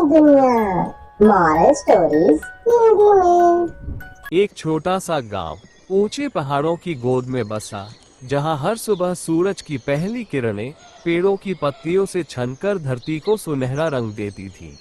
दुनिया moral stories Hindi में। एक छोटा सा गांव ऊंचे पहाड़ों की गोद में बसा, जहां हर सुबह सूरज की पहली किरणें पेड़ों की पत्तियों से छनकर धरती को सुनहरा रंग देती थी।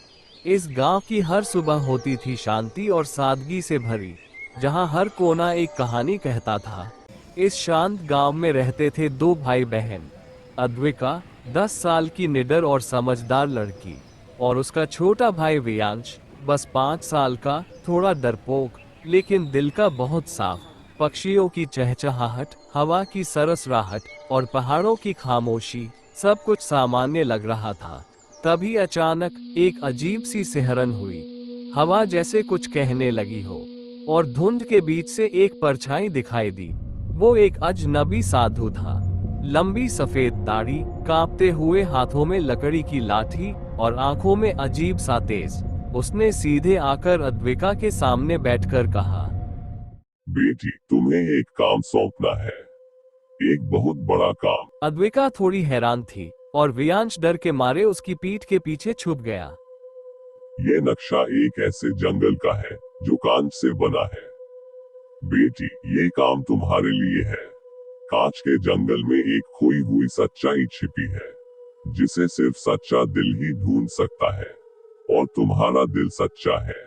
इस गांव की हर सुबह होती थी शांति और सादगी से भरी, जहां हर कोना एक कहानी कहता था। इस शांत गांव में रहते थे दो भाई बहन, अद्विका 10 साल की निडर और समझदार लड़की, और उसका छोटा भाई वियांश बस 5 साल का, थोड़ा डरपोक लेकिन दिल का बहुत साफ। पक्षियों की चहचहाहट, हवा की सरस राहट और पहाड़ों की खामोशी, सब कुछ सामान्य लग रहा था। तभी अचानक एक अजीब सी सिहरन हुई। हवा जैसे कुछ कहने लगी हो, और धुंध के बीच से एक परछाई दिखाई दी। वो एक अजनबी साधु था। लंबी सफेद दाढ़ी, कांपते हुए हाथों में लकड़ी की लाठी और आंखों में अजीब सा तेज। उसने सीधे आकर अद्विका के सामने बैठकर कहा, बेटी, तुम्हें एक काम सौंपना है, एक बहुत बड़ा काम। अद्विका थोड़ी हैरान थी और वियांश डर के मारे उसकी पीठ के पीछे छुप गया। ये नक्शा एक ऐसे जंगल का है जो कांच से बना है। बेटी, ये काम तुम्हारे लिए है। कांच के जंगल में एक खोई हुई सच्चाई छिपी है, जिसे सिर्फ सच्चा दिल ही ढूंढ सकता है, और तुम्हारा दिल सच्चा है।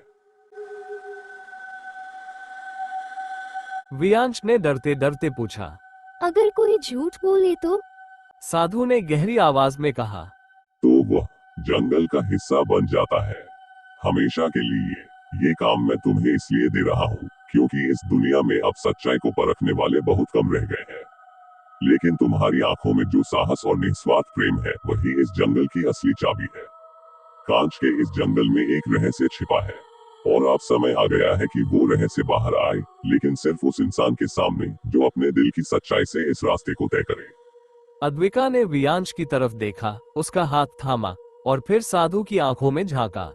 वियांश ने डरते डरते पूछा, अगर कोई झूठ बोले तो? साधु ने गहरी आवाज में कहा, तो वह जंगल का हिस्सा बन जाता है, हमेशा के लिए। ये काम मैं तुम्हें इसलिए दे रहा हूँ क्योंकि इस दुनिया में अब सच्चाई को परखने वाले बहुत कम रह गए हैं। लेकिन तुम्हारी आंखों में जो साहस और निस्वार्थ प्रेम है, वही इस जंगल की असली चाबी है। कांच के इस जंगल में एक रहस्य छिपा है, और अब समय आ गया है कि वो रहस्य बाहर आए, लेकिन सिर्फ उस इंसान के सामने जो अपने दिल की सच्चाई से इस रास्ते को तय करे। अद्विका ने वियांश की तरफ देखा, उसका हाथ थामा और फिर साधु की आंखों में झांका।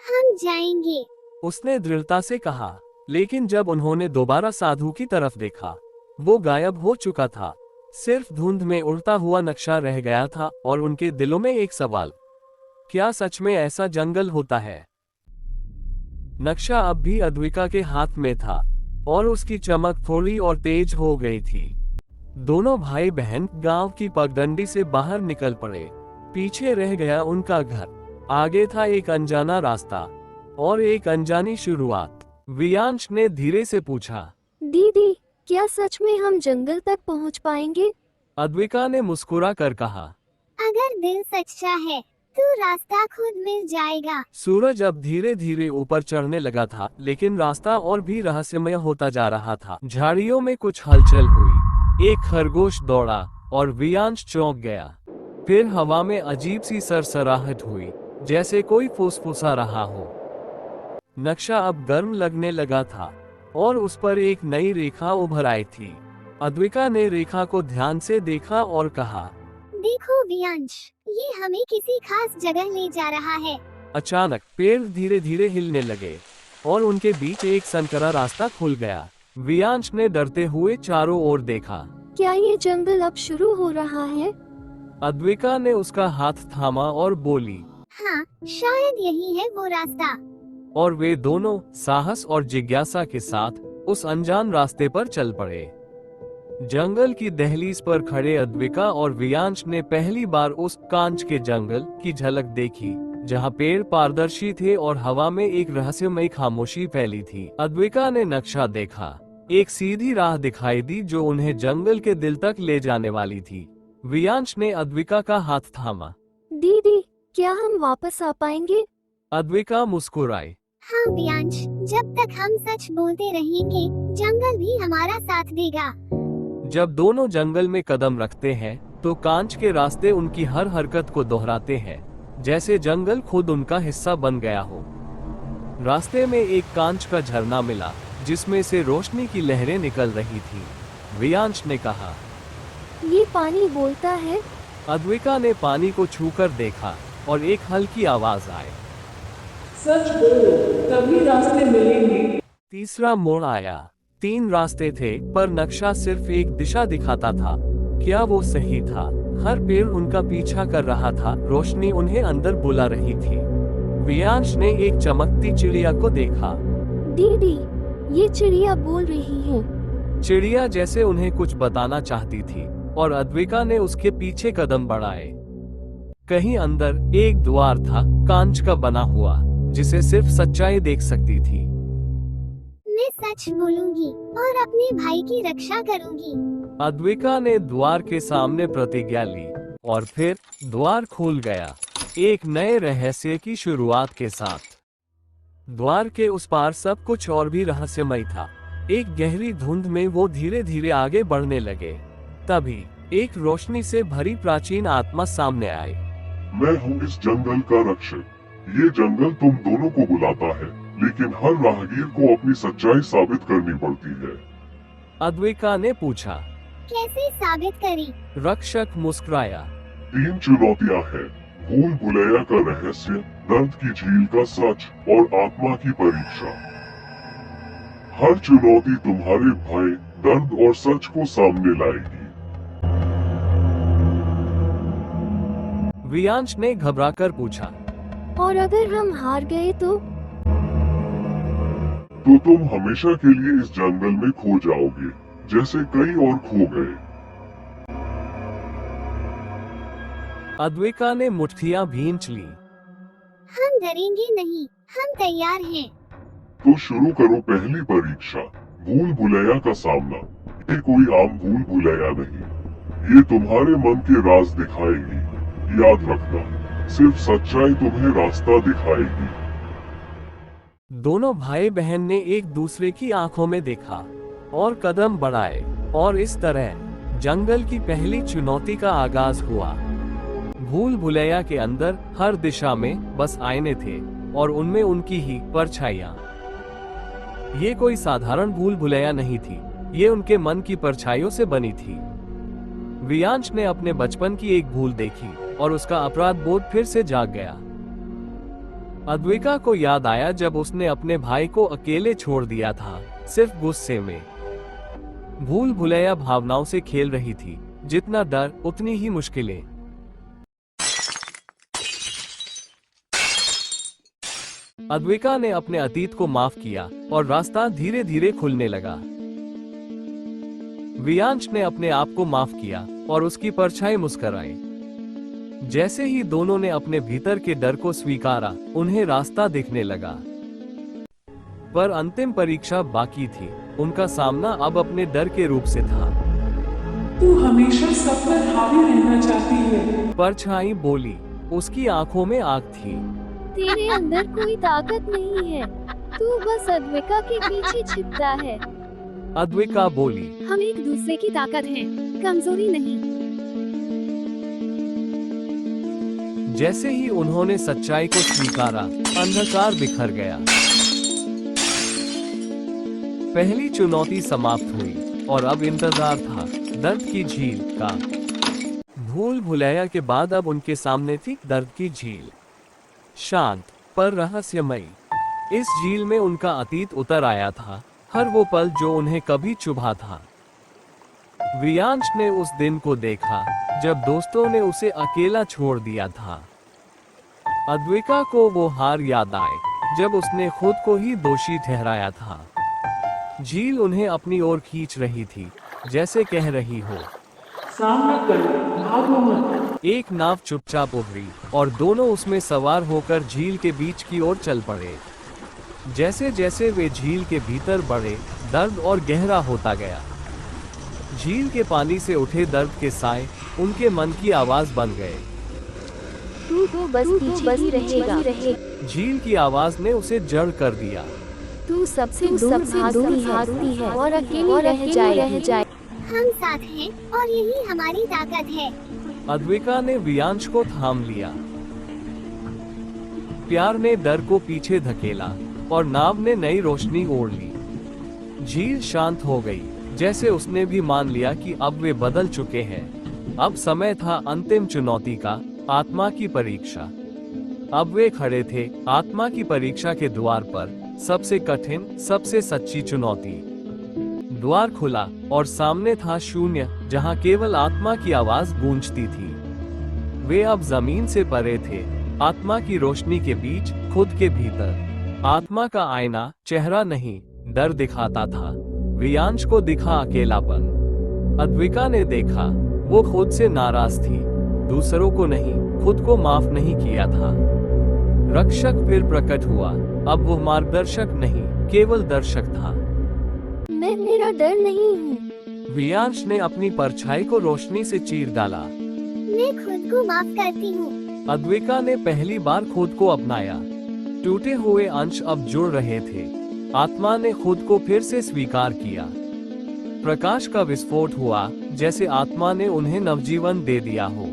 हम जाएंगे, उसने दृढ़ता से कहा। लेकिन जब उन्होंने दोबारा साधु की तरफ देखा, वो गायब हो चुका था। सिर्फ धुंध में उड़ता हुआ नक्शा रह गया था, और उनके दिलों में एक सवाल, क्या सच में ऐसा जंगल होता है? नक्शा अब भी अद्विका के हाथ में था, और उसकी चमक थोड़ी और तेज हो गई थी। दोनों भाई बहन गांव की पगडंडी से बाहर निकल पड़े। पीछे रह गया उनका घर, आगे था एक अनजाना रास्ता और एक अनजानी शुरुआत। वियांश ने धीरे से पूछा, दीदी, क्या सच में हम जंगल तक पहुंच पाएंगे? अद्विका ने मुस्कुरा कर कहा, अगर दिल सच्चा है तो रास्ता खुद मिल जाएगा। सूरज अब धीरे धीरे ऊपर चढ़ने लगा था, लेकिन रास्ता और भी रहस्यमय होता जा रहा था। झाड़ियों में कुछ हलचल हुई, एक खरगोश दौड़ा और वियांश चौंक गया। फिर हवा में अजीब सी सरसराहट हुई, जैसे कोई फुसफुसा रहा हो। नक्शा अब गर्म लगने लगा था, और उस पर एक नई रेखा उभर आई थी। अद्विका ने रेखा को ध्यान से देखा और कहा, देखो वियांश, ये हमें किसी खास जगह ले जा रहा है। अचानक पेड़ धीरे धीरे हिलने लगे, और उनके बीच एक संकरा रास्ता खुल गया। वियांश ने डरते हुए चारों ओर देखा। क्या ये जंगल अब शुरू हो रहा है? अद्विका ने उसका हाथ थामा और बोली, हाँ, शायद यही है वो रास्ता। और वे दोनों साहस और जिज्ञासा के साथ उस अनजान रास्ते पर चल पड़े। जंगल की दहलीज पर खड़े अद्विका और वियांश ने पहली बार उस कांच के जंगल की झलक देखी, जहां पेड़ पारदर्शी थे और हवा में एक रहस्यमयी खामोशी फैली थी। अद्विका ने नक्शा देखा, एक सीधी राह दिखाई दी जो उन्हें जंगल के दिल तक ले जाने वाली थी। वियांश ने अद्विका का हाथ थामा। दीदी, क्या हम वापस आ पाएंगे? अद्विका मुस्कुराई। हाँ वियांश, जब तक हम सच बोलते रहेंगे, जंगल भी हमारा साथ देगा। जब दोनों जंगल में कदम रखते हैं, तो कांच के रास्ते उनकी हर हरकत को दोहराते हैं, जैसे जंगल खुद उनका हिस्सा बन गया हो। रास्ते में एक कांच का झरना मिला, जिसमें से रोशनी की लहरें निकल रही थी। वियांश ने कहा, ये पानी बोलता है। अद्विका ने पानी को छूकर देखा, और एक हल्की आवाज आई, सच बोलो, तभी रास्ते मिलेंगे। तीसरा मोड़ आया। 3 रास्ते थे, पर नक्शा सिर्फ एक दिशा दिखाता था। क्या वो सही था? हर पेड़ उनका पीछा कर रहा था, रोशनी उन्हें अंदर बुला रही थी। वियांश ने एक चमकती चिड़िया को देखा। दीदी, ये चिड़िया बोल रही है। चिड़िया जैसे उन्हें कुछ बताना चाहती थी और अद्विका ने उसके पीछे कदम बढ़ाए। कहीं अंदर एक द्वार था, कांच का बना हुआ, जिसे सिर्फ सच्चाई देख सकती थी। मैं सच बोलूंगी और अपने भाई की रक्षा करूंगी। अद्विका ने द्वार के सामने प्रतिज्ञा ली और फिर द्वार खुल गया, एक नए रहस्य की शुरुआत के साथ। द्वार के उस पार सब कुछ और भी रहस्यमय था। एक गहरी धुंध में वो धीरे धीरे आगे बढ़ने लगे। तभी एक रोशनी से भरी प्राचीन आत्मा सामने आई। मैं हूँ इस जंगल का रक्षक। ये जंगल तुम दोनों को बुलाता है, लेकिन हर राहगीर को अपनी सच्चाई साबित करनी पड़ती है। अद्विका ने पूछा। कैसे साबित करी? रक्षक मुस्कुराया। 3 चुनौतियाँ हैं, भूल भुलैया का रहस्य, दर्द की झील का सच और आत्मा की परीक्षा। हर चुनौती तुम्हारे भय, दर्द और सच को सामने लाएगी। वियांश ने घबराकर पूछा। और अगर हम हार गए तो तुम हमेशा के लिए इस जंगल में खो जाओगे, जैसे कई और खो गए। अद्विका ने मुट्ठियां भींच ली। हम डरेंगे नहीं, हम तैयार हैं। तो शुरू करो पहली परीक्षा, भूल भुलैया का सामना। ये कोई आम भूल भुलैया नहीं, ये तुम्हारे मन के राज दिखाएगी। याद रखना, सिर्फ सच्चाई तुम्हें रास्ता दिखाएगी। दोनों भाई बहन ने एक दूसरे की आंखों में देखा और कदम बढ़ाए, और इस तरह जंगल की पहली चुनौती का आगाज हुआ। भूल भुलैया के अंदर हर दिशा में बस आईने थे और उनमें उनकी ही परछाइयां। ये कोई साधारण भूल भुलैया नहीं थी, ये उनके मन की परछाइयों से बनी थी। वियांश ने अपने बचपन की एक भूल देखी और उसका अपराध बोध फिर से जाग गया। अद्विका को याद आया जब उसने अपने भाई को अकेले छोड़ दिया था, सिर्फ गुस्से में। भूल भुलैया भावनाओं से खेल रही थी, जितना डर उतनी ही मुश्किलें। अद्विका ने अपने अतीत को माफ किया और रास्ता धीरे धीरे खुलने लगा। वियांश ने अपने आप को माफ किया और उसकी परछाई मुस्कुराई। जैसे ही दोनों ने अपने भीतर के डर को स्वीकारा, उन्हें रास्ता दिखने लगा। पर अंतिम परीक्षा बाकी थी। उनका सामना अब अपने डर के रूप से था। तू हमेशा सब पर हावी रहना चाहती है। परछाई बोली, उसकी आंखों में आग थी। तेरे अंदर कोई ताकत नहीं है, तू बस अद्विका के पीछे छिपता है। अद्विका बोली, हम एक दूसरे की ताकत हैं, कमजोरी नहीं। जैसे ही उन्होंने सच्चाई को स्वीकारा, अंधकार बिखर गया। पहली चुनौती समाप्त हुई और अब इंतजार था दर्द की झील का। भूल भुलैया के बाद अब उनके सामने थी दर्द की झील, शांत पर रहस्यमयी। इस झील में उनका अतीत उतर आया था, हर वो पल जो उन्हें कभी चुभा था। वियांश ने उस दिन को देखा जब दोस्तों ने उसे अकेला छोड़ दिया था। अद्विका को वो हार याद आए जब उसने खुद को ही दोषी ठहराया था। झील उन्हें अपनी ओर खींच रही थी, जैसे कह रही हो, सामना करो, भागो मत। एक नाव चुपचाप उभरी और दोनों उसमें सवार होकर झील के बीच की ओर चल पड़े। जैसे जैसे वे झील के भीतर बढ़े, दर्द और गहरा होता गया। झील के पानी से उठे दर्द के साए उनके मन की आवाज बन गए। तू तो बस पीछे ही रहेगा। झील की आवाज ने उसे जड़ कर दिया। तू सबसे दूर भागती है और अकेली रह जाए। हम साथ हैं और यही हमारी ताकत है। अद्विका ने वियांश को थाम लिया। प्यार ने डर को पीछे धकेला और नाव ने नई रोशनी ओढ़ ली। झील शांत हो गई, जैसे उसने भी मान लिया कि अब वे बदल चुके हैं। अब समय था अंतिम चुनौती का, आत्मा की परीक्षा। अब वे खड़े थे आत्मा की परीक्षा के द्वार पर, सबसे कठिन, सबसे सच्ची चुनौती। द्वार खुला और सामने था शून्य, जहां केवल आत्मा की आवाज गूंजती थी। वे अब जमीन से परे थे, आत्मा की रोशनी के बीच, खुद के भीतर। आत्मा का आईना चेहरा नहीं, डर दिखाता था। वियांश को दिखा अकेलापन। अद्विका ने देखा, वो खुद से नाराज थी, दूसरों को नहीं, खुद को माफ नहीं किया था। रक्षक फिर प्रकट हुआ, अब वो मार्गदर्शक नहीं, केवल दर्शक था। मैं मेरा डर नहीं हूँ। वियांश ने अपनी परछाई को रोशनी से चीर डाला। मैं खुद को माफ करती हूँ। अद्विका ने पहली बार खुद को अपनाया। टूटे हुए अंश अब जुड़ रहे थे। आत्मा ने खुद को फिर से स्वीकार किया। प्रकाश का विस्फोट हुआ, जैसे आत्मा ने उन्हें नवजीवन दे दिया हो।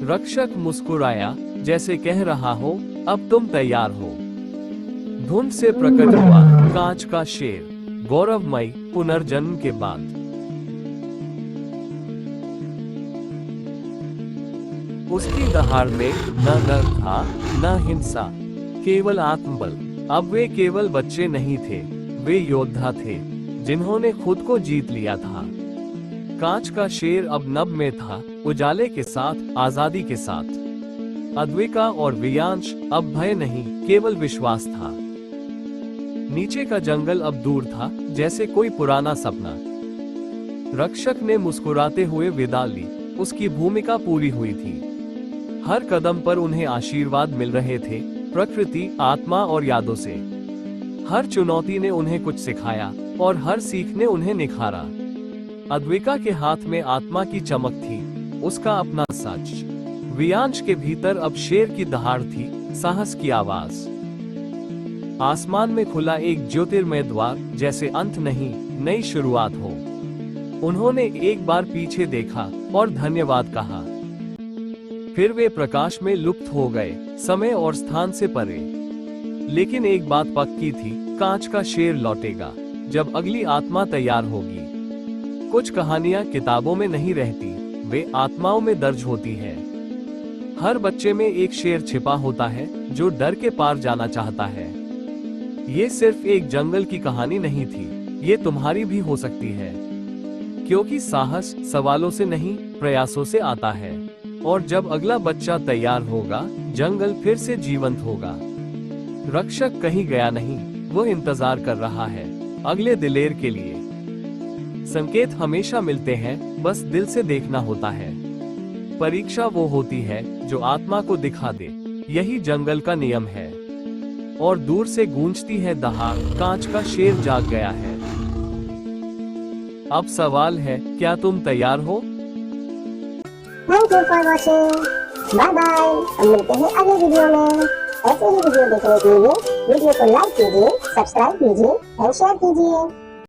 रक्षक मुस्कुराया, जैसे कह रहा हो, अब तुम तैयार हो। धुंध से प्रकट हुआ कांच का शेर, गौरवमयी पुनर्जन्म के बाद। उसकी दहाड़ में न डर था, न हिंसा, केवल आत्मबल। अब वे केवल बच्चे नहीं थे, वे योद्धा थे, जिन्होंने खुद को जीत लिया था। कांच का शेर अब नभ में था, उजाले के साथ, आजादी के साथ। अद्विका और वियांश अब भय नहीं, केवल विश्वास था। नीचे का जंगल अब दूर था, जैसे कोई पुराना सपना। रक्षक ने मुस्कुराते हुए विदा ली, उसकी भूमिका पूरी हुई थी। हर कदम पर उन्हें आशीर्वाद मिल रहे थे, प्रकृति, आत्मा और यादों से। हर चुनौती ने उन्हें कुछ सिखाया और हर सीख ने उन्हें निखारा। अद्विका के हाथ में आत्मा की चमक थी, उसका अपना सच। वियांश के भीतर अब शेर की दहाड़ थी, साहस की आवाज। आसमान में खुला एक ज्योतिर्मय द्वार, जैसे अंत नहीं, नई शुरुआत हो। उन्होंने एक बार पीछे देखा और धन्यवाद कहा। फिर वे प्रकाश में लुप्त हो गए, समय और स्थान से परे। लेकिन एक बात पक्की थी, कांच का शेर लौटेगा, जब अगली आत्मा तैयार होगी। कुछ कहानियां किताबों में नहीं रहती, वे आत्माओं में दर्ज होती है। हर बच्चे में एक शेर छिपा होता है, जो डर के पार जाना चाहता है। ये सिर्फ एक जंगल की कहानी नहीं थी, ये तुम्हारी भी हो सकती है। क्योंकि साहस सवालों से नहीं, प्रयासों से आता है। और जब अगला बच्चा तैयार होगा, जंगल फिर से जीवंत होगा। रक्षक कहीं गया नहीं, वो इंतजार कर रहा है, अगले दिलेर के लिए। संकेत हमेशा मिलते हैं, बस दिल से देखना होता है। परीक्षा वो होती है, जो आत्मा को दिखा दे, यही जंगल का नियम है। और दूर से गूंजती है दहाड़, कांच का शेर जाग गया है। अब सवाल है, क्या तुम तैयार हो? Thank you for watching. Bye bye. हम मिलते हैं अगले वीडियो में। ऐसे ही वीडियो देखने के लिए वीडियो को लाइक कीजिए, सब्सक्राइब कीजिए और शेयर कीजिए।